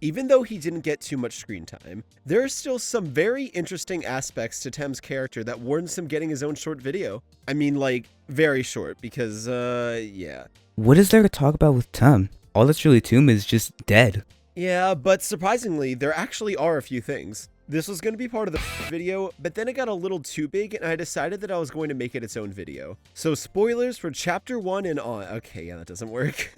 Even though he didn't get too much screen time, there are still some very interesting aspects to Tem's character that warrants him getting his own short video. I mean, like, very short, because, yeah. What is there to talk about with Tem? All that's really to him is just dead. Yeah, but surprisingly, there actually are a few things. This was going to be part of the video, but then it got a little too big and I decided that I was going to make it its own video. So spoilers for chapter 1 and on. Okay, yeah, that doesn't work.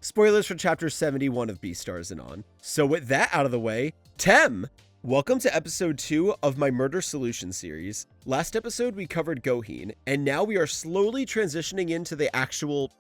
Spoilers for chapter 71 of Beastars and on. So with that out of the way, Tem! Welcome to episode 2 of my Murder Solution series. Last episode we covered Goheen, and now we are slowly transitioning into the actual,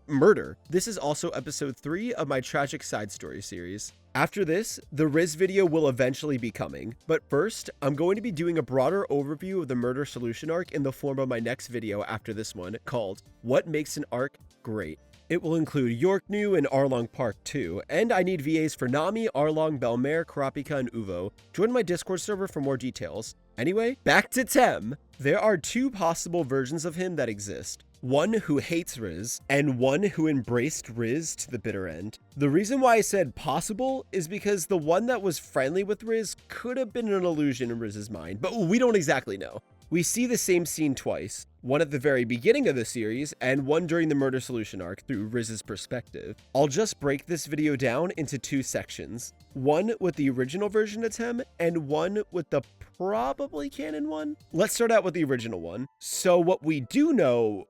murder. This is also episode 3 of my Tragic Side Story series. After this, the Riz video will eventually be coming, but first, I'm going to be doing a broader overview of the Murder Solution arc in the form of my next video after this one, called What Makes an Arc Great. It will include Yorknu and Arlong Park 2, and I need VAs for Nami, Arlong, Belmare, Karapika, and Uvo. Join my Discord server for more details. Anyway, back to Tem. There are two possible versions of him that exist. One who hates Riz, and one who embraced Riz to the bitter end. The reason why I said possible is because the one that was friendly with Riz could have been an illusion in Riz's mind, but we don't exactly know. We see the same scene twice, one at the very beginning of the series, and one during the Murder Solution arc through Riz's perspective. I'll just break this video down into two sections. One with the original version of Tem, and one with the probably canon one. Let's start out with the original one. So what we do know,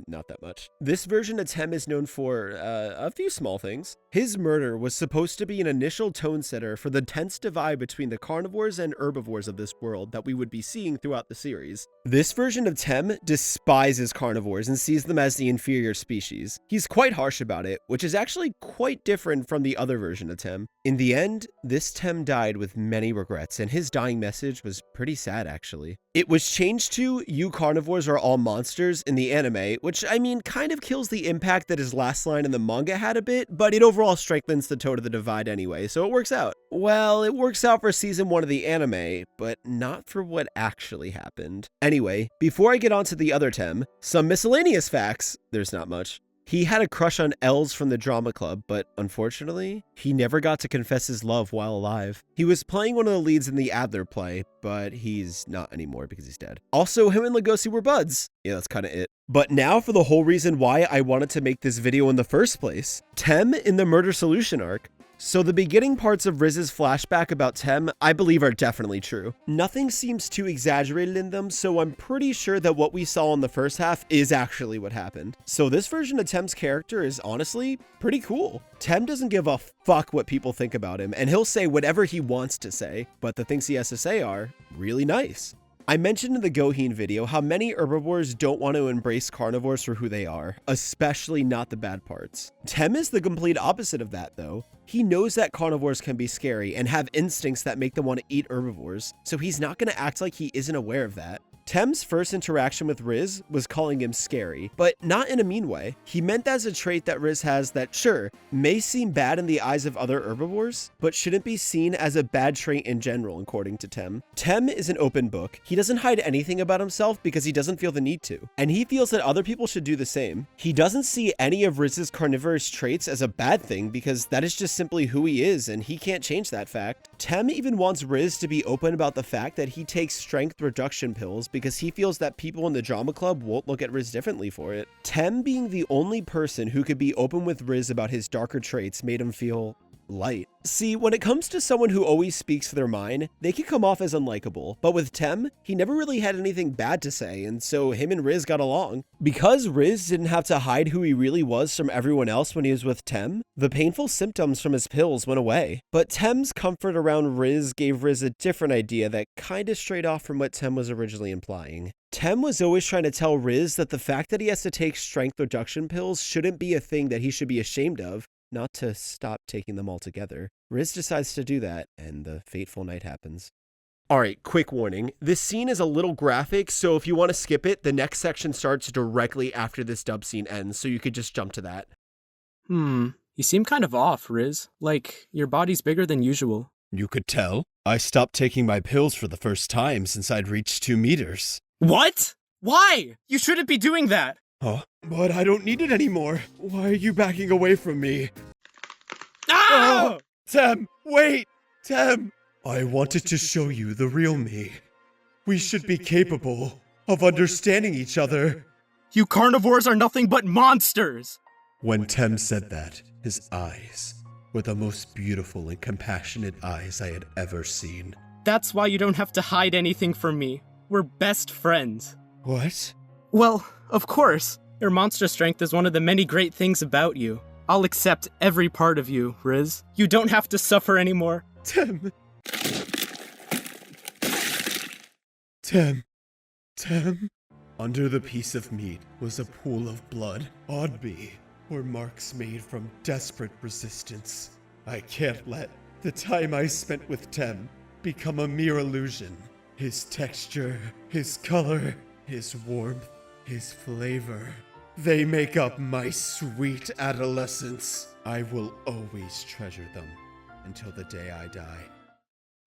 not that much. This version of Tem is known for a few small things. His murder was supposed to be an initial tone setter for the tense divide between the carnivores and herbivores of this world that we would be seeing throughout the series. This version of Tem despises carnivores and sees them as the inferior species. He's quite harsh about it, which is actually quite different from the other version of Tem. In the end, this Tem died with many regrets, and his dying message was pretty sad actually. It was changed to "You carnivores are all monsters" in the anime, which I mean kind of kills the impact that his last line in the manga had a bit, but it overall strengthens the tone of the divide anyway, so it works out. Well, it works out for season 1 of the anime, but not for what actually happened. Anyway, before I get on to the other Tem, some miscellaneous facts. There's not much. He had a crush on Els from the drama club, but unfortunately, he never got to confess his love while alive. He was playing one of the leads in the Adler play, but he's not anymore because he's dead. Also, him and Lugosi were buds. Yeah, that's kind of it. But now for the whole reason why I wanted to make this video in the first place. Tem in the Murder Solution arc. So the beginning parts of Riz's flashback about Tem, I believe are definitely true. Nothing seems too exaggerated in them, so I'm pretty sure that what we saw in the first half is actually what happened. So this version of Tem's character is honestly pretty cool. Tem doesn't give a fuck what people think about him, and he'll say whatever he wants to say, but the things he has to say are really nice. I mentioned in the Goheen video how many herbivores don't want to embrace carnivores for who they are, especially not the bad parts. Tem is the complete opposite of that though. He knows that carnivores can be scary and have instincts that make them want to eat herbivores, so he's not going to act like he isn't aware of that. Tem's first interaction with Riz was calling him scary, but not in a mean way. He meant that as a trait that Riz has that, sure, may seem bad in the eyes of other herbivores, but shouldn't be seen as a bad trait in general, according to Tem. Tem is an open book. He doesn't hide anything about himself because he doesn't feel the need to, and he feels that other people should do the same. He doesn't see any of Riz's carnivorous traits as a bad thing because that is just simply who he is, and he can't change that fact. Tem even wants Riz to be open about the fact that he takes strength reduction pills because he feels that people in the drama club won't look at Riz differently for it. Tem being the only person who could be open with Riz about his darker traits made him feel light. See, when it comes to someone who always speaks their mind, they can come off as unlikable, but with Tem, he never really had anything bad to say, and so him and Riz got along. Because Riz didn't have to hide who he really was from everyone else when he was with Tem, the painful symptoms from his pills went away. But Tem's comfort around Riz gave Riz a different idea that kinda strayed off from what Tem was originally implying. Tem was always trying to tell Riz that the fact that he has to take strength reduction pills shouldn't be a thing that he should be ashamed of, not to stop taking them altogether. Riz decides to do that, and the fateful night happens. Alright, quick warning. This scene is a little graphic, so if you want to skip it, the next section starts directly after this dub scene ends, so you could just jump to that. You seem kind of off, Riz. Like, your body's bigger than usual. You could tell. I stopped taking my pills for the first time since I'd reached 2 meters. What? Why? You shouldn't be doing that! Oh, but I don't need it anymore. Why are you backing away from me? Ah! Tem, wait! Tem! I wanted to show you the real me. We should be capable of understanding each other. You carnivores are nothing but monsters! When Tem said that, his eyes were the most beautiful and compassionate eyes I had ever seen. That's why you don't have to hide anything from me. We're best friends. What? Well, of course. Your monster strength is one of the many great things about you. I'll accept every part of you, Riz. You don't have to suffer anymore. Tem. Tem. Tem. Under the piece of meat was a pool of blood. Oddby were marks made from desperate resistance. I can't let the time I spent with Tem become a mere illusion. His texture, his color, his warmth, his flavor. They make up my sweet adolescence. I will always treasure them until the day I die.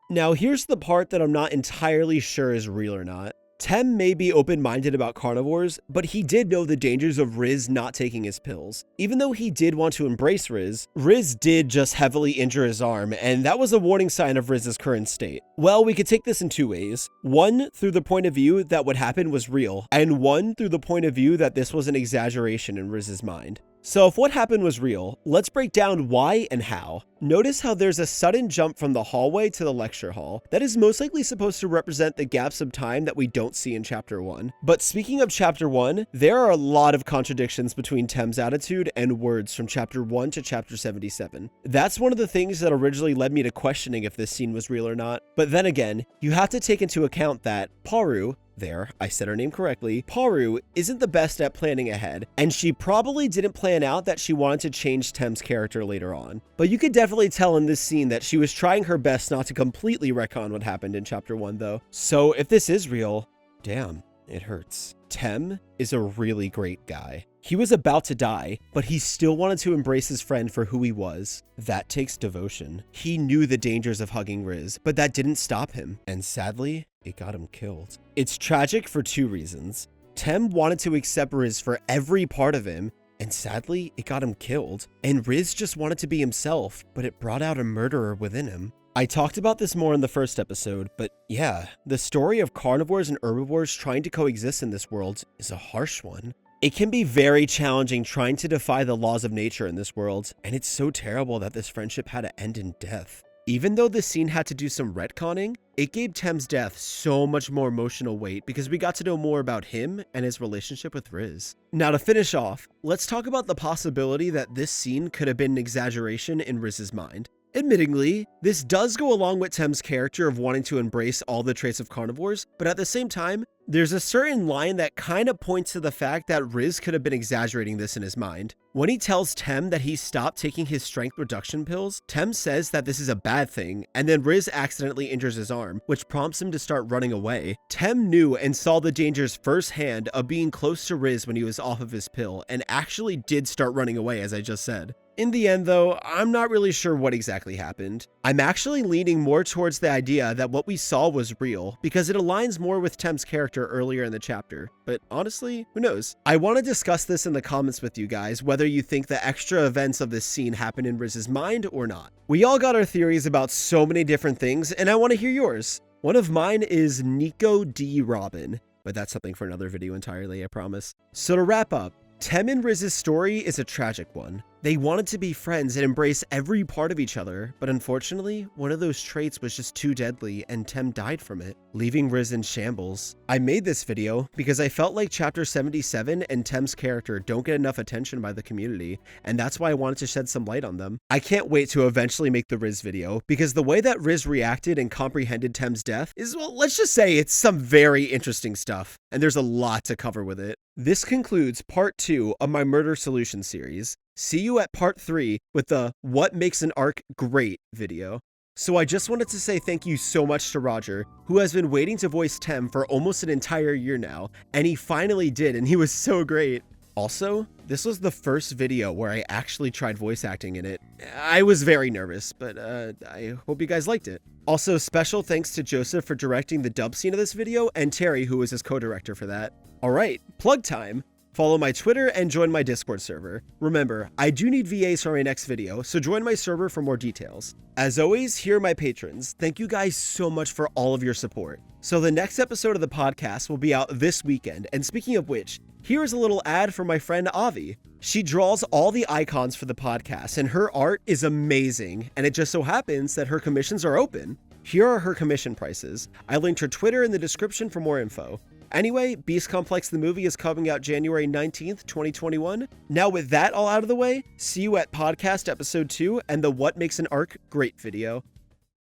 Now here's the part that I'm not entirely sure is real or not. Tem may be open-minded about carnivores, but he did know the dangers of Riz not taking his pills. Even though he did want to embrace Riz, Riz did just heavily injure his arm, and that was a warning sign of Riz's current state. Well, we could take this in two ways. One, through the point of view that what happened was real, and one, through the point of view that this was an exaggeration in Riz's mind. So if what happened was real, let's break down why and how. Notice how there's a sudden jump from the hallway to the lecture hall. That is most likely supposed to represent the gaps of time that we don't see in chapter 1. But speaking of chapter 1, there are a lot of contradictions between Tem's attitude and words from chapter 1 to chapter 77. That's one of the things that originally led me to questioning if this scene was real or not. But then again, you have to take into account that Paru, there, I said her name correctly, Paru isn't the best at planning ahead, and she probably didn't plan out that she wanted to change Tem's character later on. But you could definitely tell in this scene that she was trying her best not to completely retcon what happened in chapter 1 though. So if this is real, damn, it hurts. Tem is a really great guy. He was about to die, but he still wanted to embrace his friend for who he was. That takes devotion. He knew the dangers of hugging Riz, but that didn't stop him. And sadly, it got him killed. It's tragic for two reasons. Tem wanted to accept Riz for every part of him, and sadly, it got him killed. And Riz just wanted to be himself, but it brought out a murderer within him. I talked about this more in the first episode, but yeah, the story of carnivores and herbivores trying to coexist in this world is a harsh one. It can be very challenging trying to defy the laws of nature in this world, and it's so terrible that this friendship had to end in death. Even though this scene had to do some retconning, it gave Tem's death so much more emotional weight because we got to know more about him and his relationship with Riz. Now to finish off, let's talk about the possibility that this scene could have been an exaggeration in Riz's mind. Admittingly, this does go along with Tem's character of wanting to embrace all the traits of carnivores, but at the same time, there's a certain line that kind of points to the fact that Riz could have been exaggerating this in his mind. When he tells Tem that he stopped taking his strength reduction pills, Tem says that this is a bad thing, and then Riz accidentally injures his arm, which prompts him to start running away. Tem knew and saw the dangers firsthand of being close to Riz when he was off of his pill, and actually did start running away, as I just said. In the end though, I'm not really sure what exactly happened. I'm actually leaning more towards the idea that what we saw was real, because it aligns more with Tem's character earlier in the chapter. But honestly, who knows? I want to discuss this in the comments with you guys, whether you think the extra events of this scene happened in Riz's mind or not. We all got our theories about so many different things, and I want to hear yours. One of mine is Nico D. Robin, but that's something for another video entirely, I promise. So to wrap up, Tem and Riz's story is a tragic one. They wanted to be friends and embrace every part of each other, but unfortunately, one of those traits was just too deadly and Tem died from it, leaving Riz in shambles. I made this video because I felt like chapter 77 and Tem's character don't get enough attention by the community, and that's why I wanted to shed some light on them. I can't wait to eventually make the Riz video, because the way that Riz reacted and comprehended Tem's death is, well, let's just say it's some very interesting stuff, and there's a lot to cover with it. This concludes part 2 of my Murder Solution series. See you at part 3 with the What Makes an Arc Great video. So I just wanted to say thank you so much to Roger, who has been waiting to voice Tem for almost an entire year now, and he finally did, and he was so great. Also, this was the first video where I actually tried voice acting in it. I was very nervous, but I hope you guys liked it. Also, special thanks to Joseph for directing the dub scene of this video, and Terry, who was his co-director for that. Alright, plug time! Follow my Twitter and join my Discord server. Remember, I do need VAs for my next video, so join my server for more details. As always, here are my patrons. Thank you guys so much for all of your support. So the next episode of the podcast will be out this weekend, and speaking of which, here is a little ad for my friend Avi. She draws all the icons for the podcast, and her art is amazing, and it just so happens that her commissions are open. Here are her commission prices. I linked her Twitter in the description for more info. Anyway, Beast Complex the movie is coming out January 19th, 2021. Now with that all out of the way, see you at podcast episode 2 and the What Makes an Arc Great video.